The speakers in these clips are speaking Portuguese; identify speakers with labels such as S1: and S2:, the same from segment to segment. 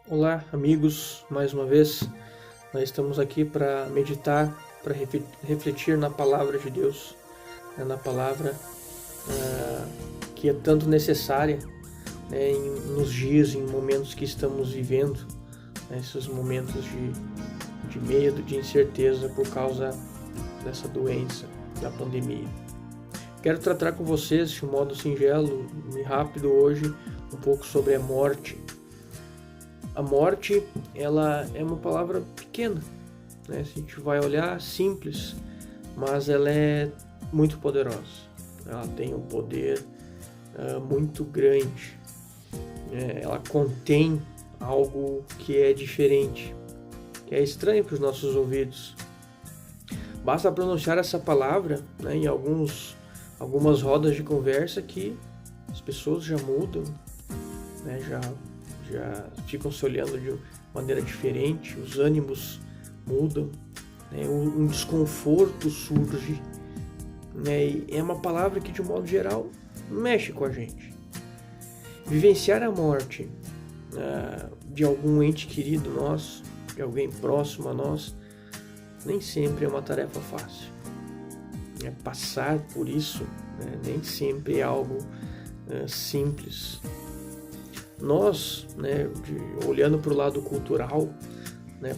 S1: Olá, amigos, mais uma vez nós estamos aqui para meditar, para refletir na palavra de Deus, na palavra que é tanto necessária, nos dias, em momentos que estamos vivendo, esses momentos de medo, de incerteza por causa dessa doença, da pandemia. Quero tratar com vocês de um modo singelo e rápido hoje um pouco sobre a morte. A morte, ela é uma palavra pequena, Se a gente vai olhar, simples, mas ela é muito poderosa. Ela tem um poder muito grande. Ela contém algo que é diferente, que é estranho para os nossos ouvidos. Basta pronunciar essa palavra, em algumas rodas de conversa que as pessoas já mudam, já ficam se olhando de maneira diferente, os ânimos mudam, um desconforto surge, e é uma palavra que, de um modo geral, mexe com a gente. Vivenciar a morte de algum ente querido nosso, de alguém próximo a nós, nem sempre é uma tarefa fácil. Passar por isso nem sempre é algo simples. Nós, olhando para o lado cultural,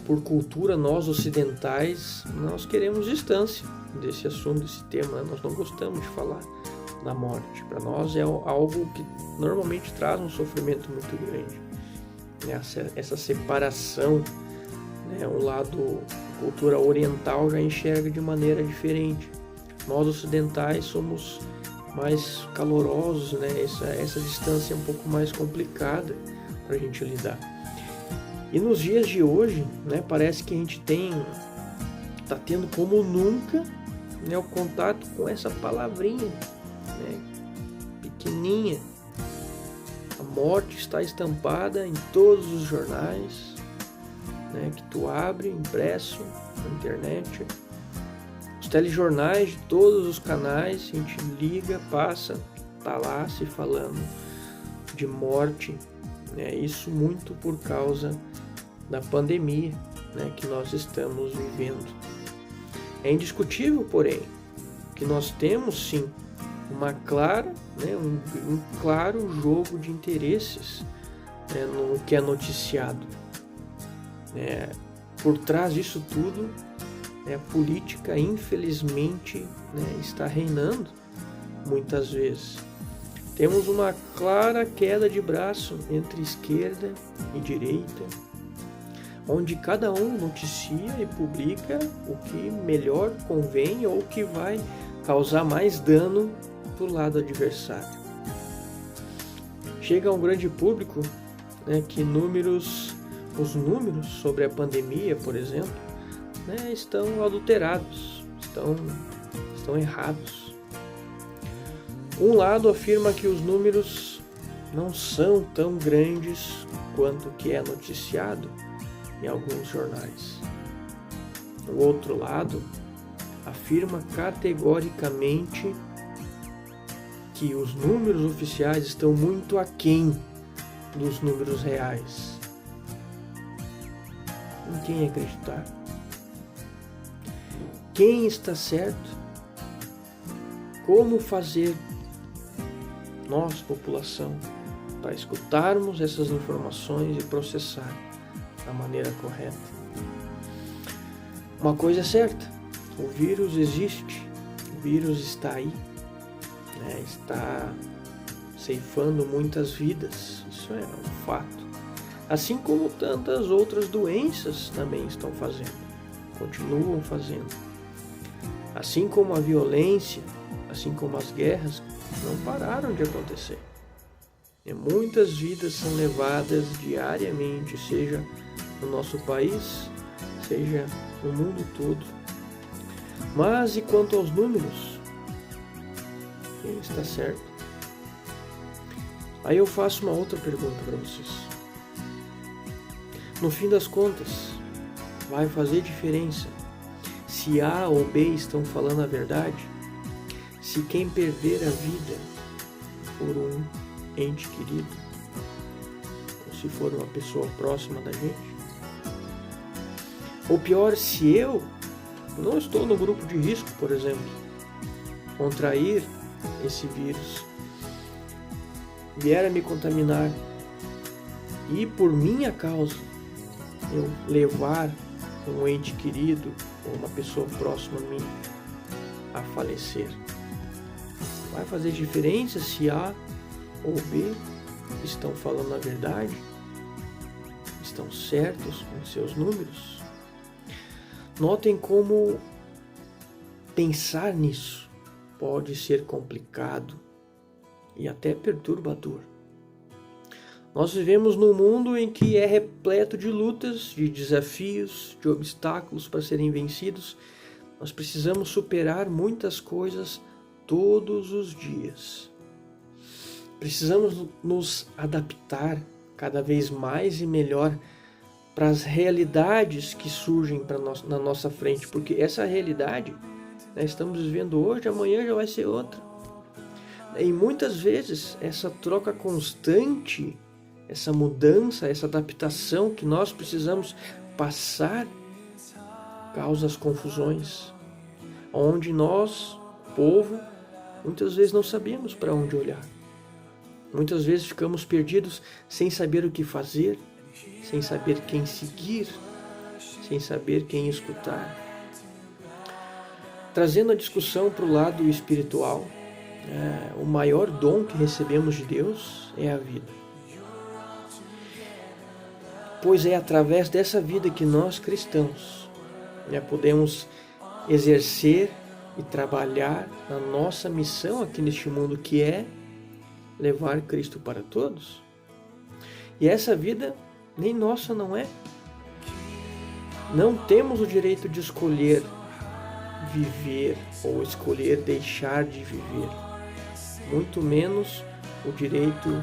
S1: por cultura, nós ocidentais, nós queremos distância desse assunto, desse tema. Nós não gostamos de falar da morte. Para nós é algo que normalmente traz um sofrimento muito grande. Essa separação, o lado cultura oriental já enxerga de maneira diferente. Nós ocidentais somos mais calorosos, essa distância é um pouco mais complicada para a gente lidar. E nos dias de hoje, parece que a gente está tendo como nunca o contato com essa palavrinha, pequenininha. A morte está estampada em todos os jornais, que tu abre, impresso, na internet. Os telejornais de todos os canais, a gente liga, passa, tá lá se falando de morte, isso muito por causa da pandemia, que nós estamos vivendo. É indiscutível, porém, que nós temos sim uma clara, um claro jogo de interesses no que é noticiado. Por trás disso tudo, a política, infelizmente, está reinando muitas vezes. Temos uma clara queda de braço entre esquerda e direita, onde cada um noticia e publica o que melhor convém ou o que vai causar mais dano para o lado adversário. Chega a um grande público que os números sobre a pandemia, por exemplo, estão adulterados, estão errados. Um lado afirma que os números não são tão grandes quanto que é noticiado em alguns jornais. O outro lado afirma categoricamente que os números oficiais estão muito aquém dos números reais. Em quem acreditar? Quem está certo? Como fazer nós, população, para escutarmos essas informações e processar da maneira correta? Uma coisa é certa, o vírus existe, o vírus está aí, está ceifando muitas vidas, isso é um fato. Assim como tantas outras doenças também estão fazendo, continuam fazendo. Assim como a violência, assim como as guerras, não pararam de acontecer. E muitas vidas são levadas diariamente, seja no nosso país, seja no mundo todo. Mas e quanto aos números? Quem está certo? Aí eu faço uma outra pergunta para vocês. No fim das contas, vai fazer diferença se A ou B estão falando a verdade? Se quem perder a vida por um ente querido, ou se se for uma pessoa próxima da gente. Ou pior, se eu não estou no grupo de risco, por exemplo, contrair esse vírus, vier a me contaminar e por minha causa eu levar um ente querido ou uma pessoa próxima a mim a falecer, vai fazer diferença se A ou B estão falando a verdade? Estão certos com seus números? Notem como pensar nisso pode ser complicado e até perturbador. Nós vivemos num mundo em que é repleto de lutas, de desafios, de obstáculos para serem vencidos. Nós precisamos superar muitas coisas todos os dias. Precisamos nos adaptar cada vez mais e melhor para as realidades que surgem na nossa frente, porque essa realidade estamos vivendo hoje, amanhã já vai ser outra. E muitas vezes essa troca constante, essa mudança, essa adaptação que nós precisamos passar causa as confusões, onde nós, povo, muitas vezes não sabemos para onde olhar. Muitas vezes ficamos perdidos sem saber o que fazer, sem saber quem seguir, sem saber quem escutar. Trazendo a discussão para o lado espiritual, o maior dom que recebemos de Deus é a vida. Pois é através dessa vida que nós cristãos podemos exercer e trabalhar na nossa missão aqui neste mundo, que é levar Cristo para todos. E essa vida nem nossa não é. Não temos o direito de escolher viver ou escolher deixar de viver, muito menos o direito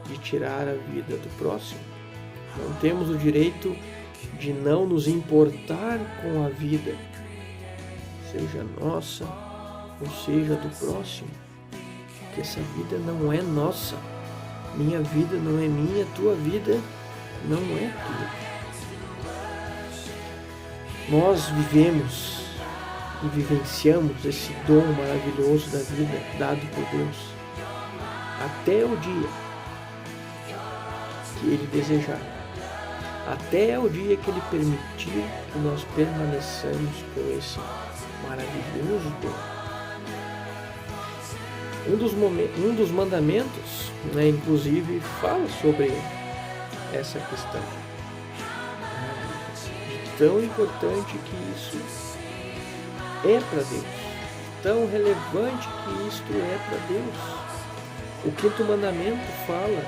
S1: de tirar a vida do próximo. Não temos o direito de não nos importar com a vida, seja nossa ou seja do próximo, porque essa vida não é nossa. Minha vida não é minha, tua vida não é tua. Nós vivemos e vivenciamos esse dom maravilhoso da vida dado por Deus até o dia que Ele desejar, até o dia que Ele permitir que nós permaneçamos com esse maravilhoso dom. Um dos mandamentos, inclusive, fala sobre essa questão. Tão importante que isso é para Deus, tão relevante que isto é para Deus. O 5º mandamento fala: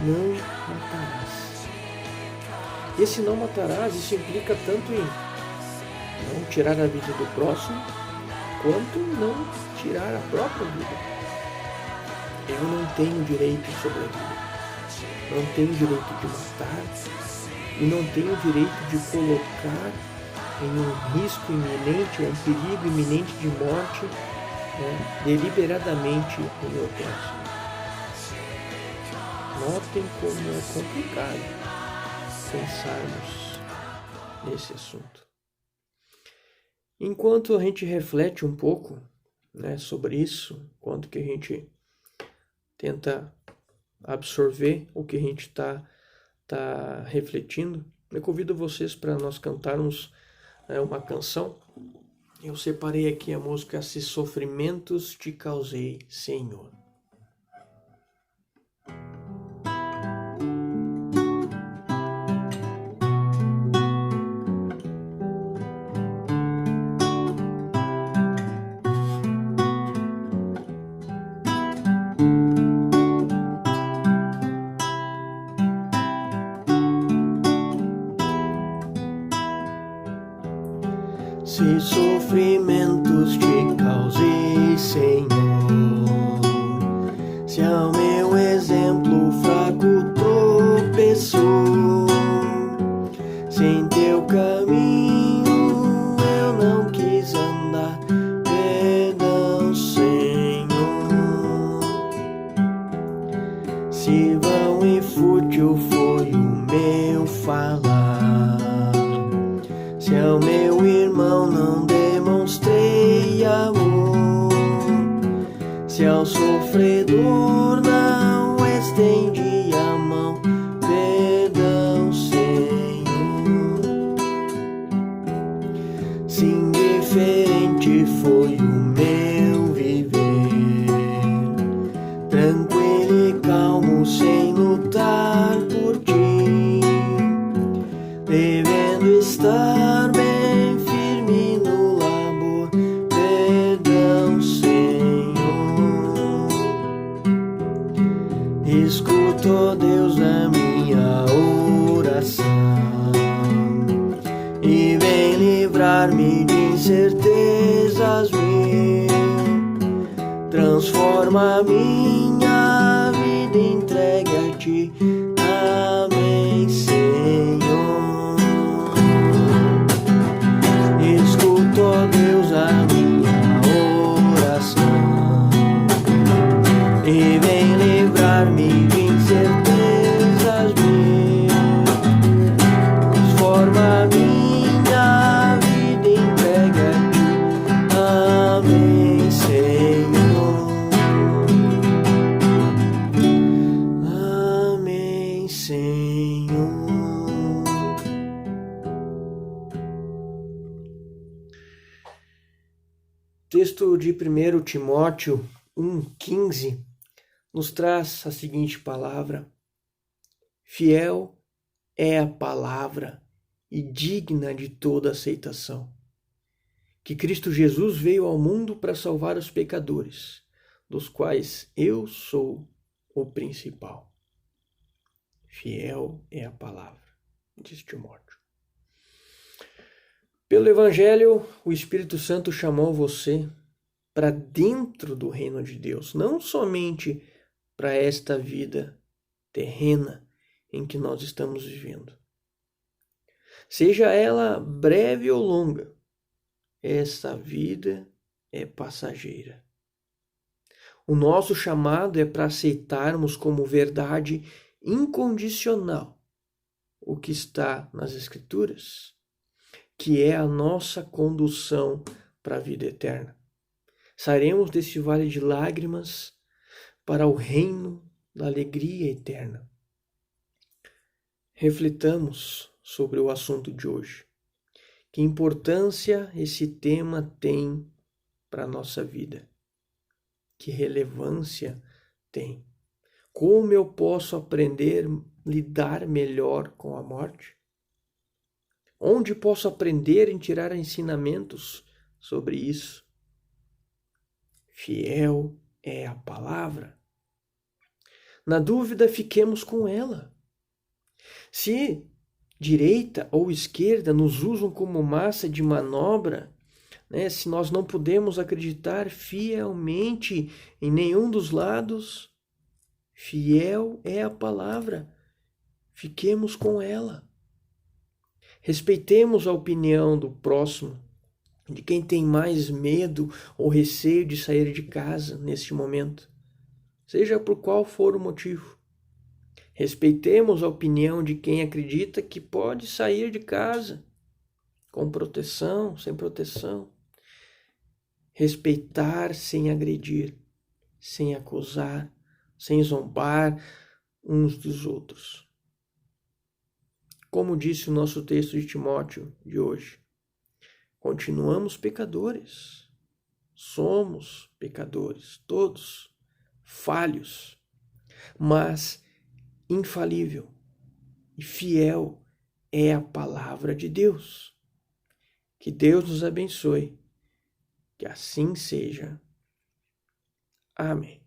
S1: não matarás. Esse não matarás, isso implica tanto em não tirar a vida do próximo, quanto não tirar a própria vida. Eu não tenho direito sobre a vida, não tenho direito de matar e não tenho direito de colocar em um risco iminente, um perigo iminente de morte, deliberadamente o meu próximo. Notem como é complicado pensarmos nesse assunto. Enquanto a gente reflete um pouco sobre isso, enquanto que a gente tenta absorver o que a gente está refletindo, eu convido vocês para nós cantarmos uma canção. Eu separei aqui a música Se Sofrimentos Te Causei, Senhor. Se sofrimentos te causei, Senhor, se ao meu exemplo fraco tropeçou, se em teu caminho eu não quis andar, perdão, Senhor. Se vão e fútil
S2: sofredor não estende a mão, perdão, Senhor. Se indiferente foi o meu viver, tranquilo e calmo sem lutar por ti, devendo estar bem firme no labor, perdão, Senhor. Escuta, ó Deus, a minha oração e vem livrar-me de incertezas mil. Transforma a minha vida, entregue a ti. Amém, Senhor. Escuta, ó Deus, a minha oração e vem livrar-me de incertezas mil. Transforma a minha vida, entregue a ti. Amém, Senhor. Amém, Senhor.
S1: Texto de 1 Timóteo 1,15 nos traz a seguinte palavra: fiel é a palavra e digna de toda aceitação, que Cristo Jesus veio ao mundo para salvar os pecadores, dos quais eu sou o principal. Fiel é a palavra, diz Timóteo. Pelo Evangelho, o Espírito Santo chamou você para dentro do reino de Deus, não somente para esta vida terrena em que nós estamos vivendo. Seja ela breve ou longa, esta vida é passageira. O nosso chamado é para aceitarmos como verdade incondicional o que está nas Escrituras, que é a nossa condução para a vida eterna. Sairemos desse vale de lágrimas para o reino da alegria eterna. Reflitamos sobre o assunto de hoje. Que importância esse tema tem para a nossa vida? Que relevância tem? Como eu posso aprender a lidar melhor com a morte? Onde posso aprender e tirar ensinamentos sobre isso? Fiel é a palavra. Na dúvida, fiquemos com ela. Se direita ou esquerda nos usam como massa de manobra, se nós não podemos acreditar fielmente em nenhum dos lados, fiel é a palavra. Fiquemos com ela. Respeitemos a opinião do próximo, de quem tem mais medo ou receio de sair de casa neste momento, seja por qual for o motivo. Respeitemos a opinião de quem acredita que pode sair de casa, com proteção, sem proteção. Respeitar sem agredir, sem acusar, sem zombar uns dos outros. Como disse o nosso texto de Timóteo de hoje, continuamos pecadores. Somos pecadores, todos falhos, mas infalível e fiel é a palavra de Deus. Que Deus nos abençoe, que assim seja. Amém.